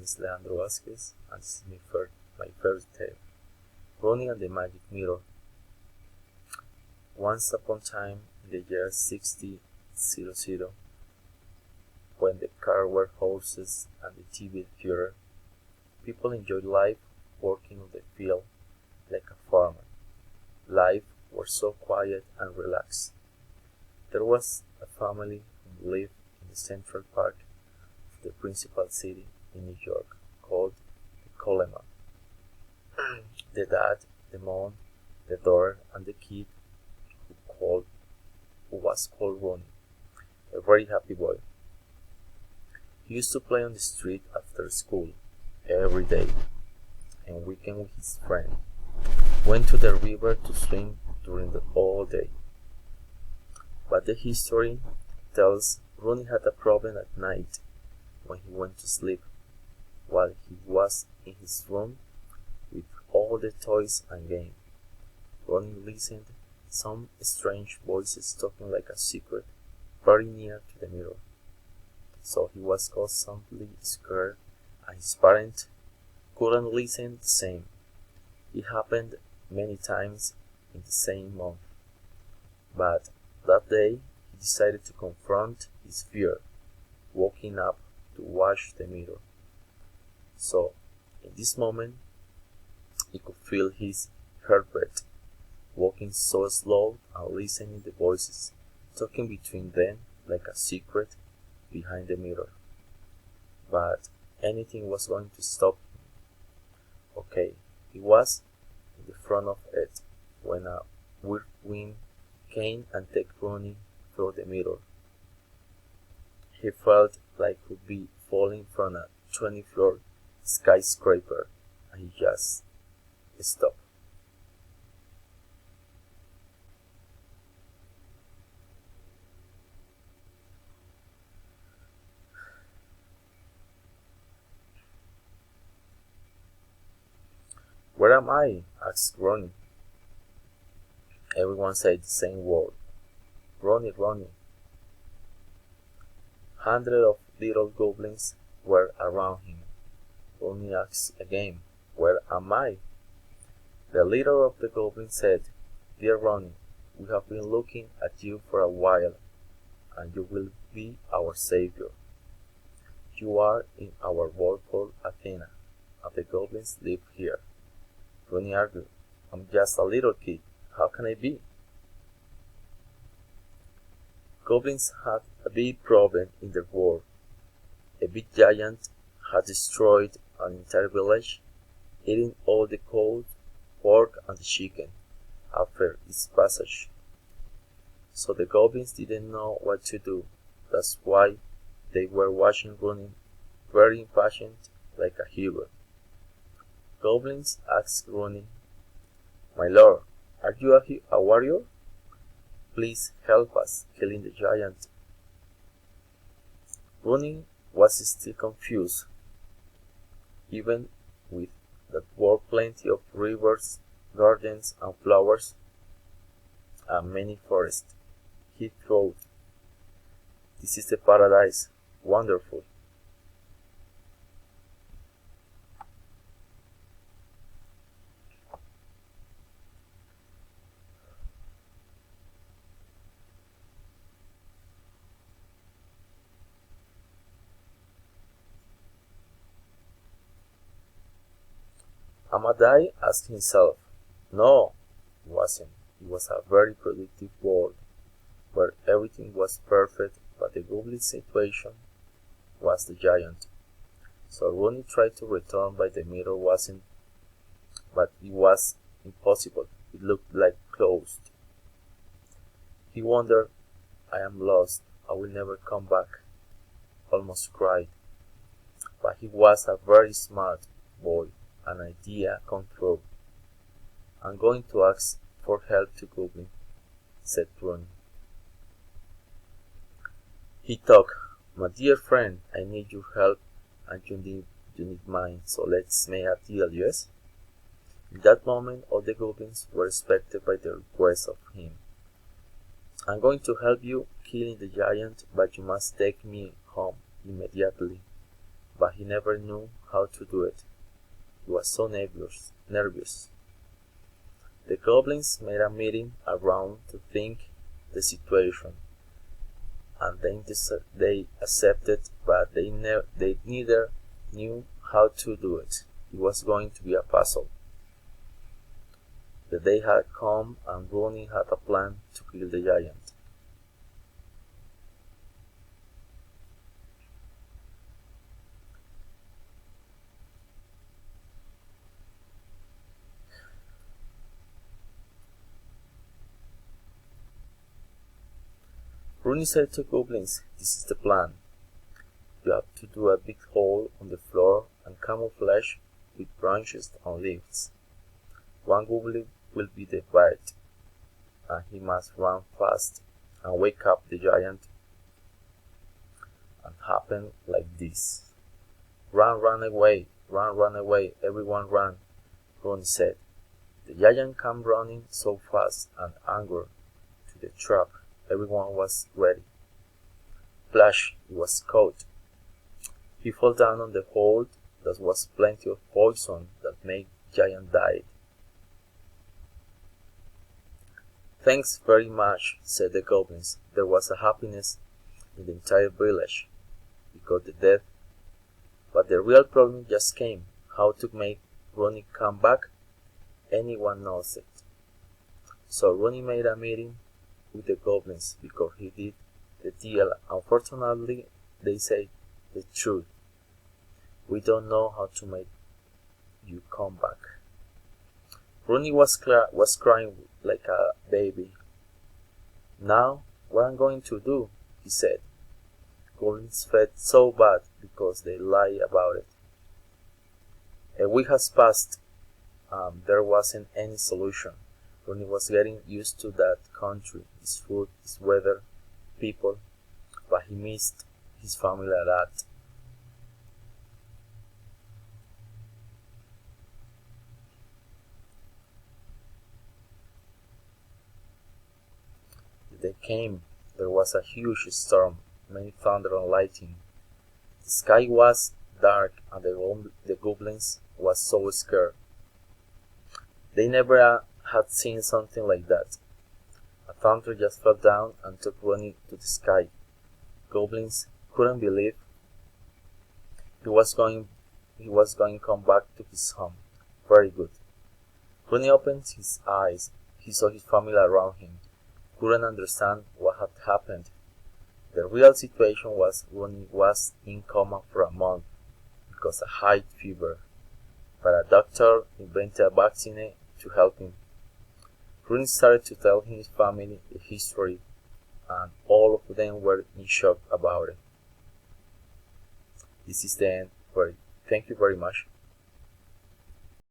is Leandro Vasquez, and this is my first tale, Ronnie and the Magic Mirror. Once upon a time, in the year 6000, when the cars were horses and the TV theater, people enjoyed life working on the field like a farmer. Life was so quiet and relaxed. There was a family who lived in the Central Park of the principal city in New York called the Coleman. The dad, the mom, the daughter, and the kid who was called Ronnie, a very happy boy. He used to play on the street after school every day and weekend with his friend. Went to the river to swim during the whole day. But the history tells Ronnie had a problem at night when he went to sleep, while he was in his room with all the toys and games. Ronnie listened some strange voices talking like a secret very near to the mirror. So he was constantly scared, and his parents couldn't listen the same. It happened many times in the same month. But that day he decided to confront his fear, walking up to watch the mirror. So in this moment he could feel his heartbeat, walking so slow and listening the voices, talking between them like a secret behind the mirror. But anything was going to stop him. Okay, he was in the front of it when a weird wind came and took Ronnie through the mirror. He felt like he would be falling from a 20-floor skyscraper, and he just stopped. "Where am I?" asked Ronnie. Everyone said the same word. Ronnie, Ronnie. Hundreds of little goblins were around him. Ronnie asked again, "Where am I?" The leader of the goblins said, "Dear Ronnie, we have been looking at you for a while, and you will be our savior. You are in our world called Athena, and the goblins live here." Ronnie argued, "I'm just a little kid. How can I be?" Goblins had a big problem in their world. A big giant had destroyed an entire village, eating all the cows, pork, and the chicken after its passage. So the goblins didn't know what to do. That's why they were watching Ronnie, very impatient, like a hero. Goblins asked Ronnie, "My lord, are you a warrior? Please help us killing the giant." Ronnie was still confused. Even with that were plenty of rivers, gardens, and flowers, and many forests, he thought, "This is the paradise. Wonderful." Amadai asked himself, "No, it wasn't. It was a very productive world, where everything was perfect, but the goblin situation was the giant." So Ronnie tried to return by the mirror but it was impossible. It looked like closed. He wondered, "I am lost. I will never come back," almost cried. But he was a very smart boy. An idea come through. "I'm going to ask for help to Goblin," said Ronnie. He talked, "My dear friend, I need your help and you need mine, so let's make a deal, yes?" In that moment all the goblins were expected by the request of him. "I'm going to help you killing the giant, but you must take me home immediately. but he never knew how to do it. He was so nervous. The goblins made a meeting around to think the situation, and they accepted, but they neither knew how to do it. It was going to be a puzzle. The day had come, and Ronnie had a plan to kill the giant. Ronnie said to goblins, "This is the plan. You have to do a big hole on the floor and camouflage with branches and leaves. One goblin will be the bait, and he must run fast and wake up the giant and happen like this. Run away, run away, everyone run," Ronnie said. The giant came running so fast and angry to the trap. Everyone was ready. Flash was caught. He fell down on the hole. There was plenty of poison that made giant die. "Thanks very much," said the goblins. There was a happiness in the entire village because the death. But the real problem just came: how to make Ronnie come back. Anyone knows it. So Ronnie made a meeting with the goblins because he did the deal. Unfortunately, they say the truth. "We don't know how to make you come back." Ronnie was crying like a baby. "Now, what I'm going to do?" he said. Goblins felt so bad because they lied about it. A week has passed. There wasn't any solution. Ronnie was getting used to that country, its food, its weather, people, but he missed his family a lot. The day came. There was a huge storm, many thunder and lightning. The sky was dark, and the goblins was so scared. They never had seen something like that. A thunder just fell down and took Ronnie to the sky. Goblins couldn't believe he was going to come back to his home. Very good. Ronnie opened his eyes. He saw his family around him. Couldn't understand what had happened. The real situation was Ronnie was in coma for a month because of high fever, but a doctor invented a vaccine to help him. Ronnie started to tell his family the history, and all of them were in shock about it. This is the end. Thank you very much.